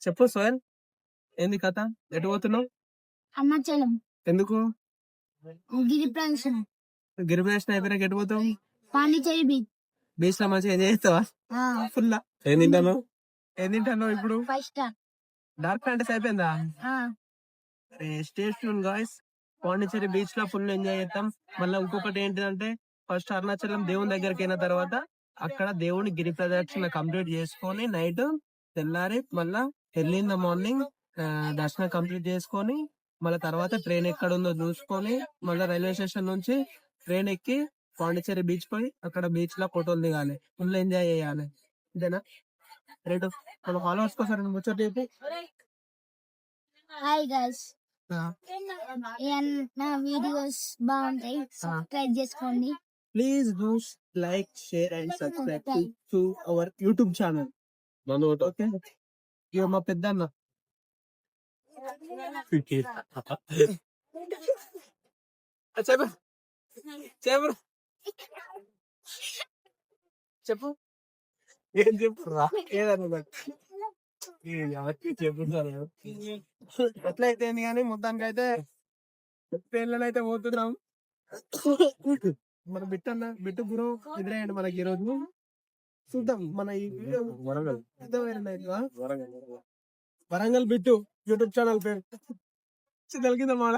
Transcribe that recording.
చెప్పు సోయల్, ఏంది కథ? ఎటు పోతున్నావు? అరుణాచలం ఎందుకు? గిరి ప్రదర్శన గిరిప్రదర్శన అయిపోయినాక ఎటు పోతావు? పాండిచేరి బీచ్ బీచ్ లో మంచిగా ఎంజాయ్ చేస్తావా? ఫుల్ ఏం తింటాను ఇప్పుడు? 5 స్టార్. డార్క్ ఫ్యాంటసీ అయిపోయిందా? Stay tune guys. Pondicherry beach లో ఫుల్ ఎంజాయ్ చేస్తాం. మళ్ళీ ఇంకొకటి ఏంటిదంటే, ఫస్ట్ అరుణాచలం దేవుని దగ్గరికి అయిన తర్వాత అక్కడ దేవుని గిరి ప్రదక్షిణ కంప్లీట్ చేసుకొని నైట్ తెల్లారి మళ్ళా ఎర్లీ ఇన్ ద మార్నింగ్ దర్శనం కంప్లీట్ చేసుకొని మళ్ళీ తర్వాత ట్రైన్ ఎక్కడ ఉందో చూసుకొని మళ్ళీ రైల్వే స్టేషన్ నుంచి ట్రైన్ ఎక్కి పాండిచ్చేరి బీచ్ పోయి అక్కడ బీచ్ లో ఫోటోలు దిగాలి, ఫుల్ ఎంజాయ్ చేయాలి. ఇదేనా రేటు? మన ఫాలోవర్స్ కోసం ముచ్చట చెప్పి. హాయ్ గైస్, నా వీడియోస్ బాగుంటాయి, సబ్స్క్రైబ్ చేసుకోండి. Please do like, share and subscribe to our YouTube channel. Okay, ఇక మా పెద్ద అన్న చెప్పు చెప్పు చెప్పు ఏం చెప్పు రా, ఏదన్నా చెప్పుతారు. ఎట్లయితే కానీ మొత్తానికి అయితే ట్రైన్లోనైతే పోతున్నాం. మన బిట్టు గురు ఎదురయ్యండి మనకి ఈ రోజు. చూద్దాం మన ఈ video Warangal Bittu YouTube channel పేరు కలిగిందా మాడ.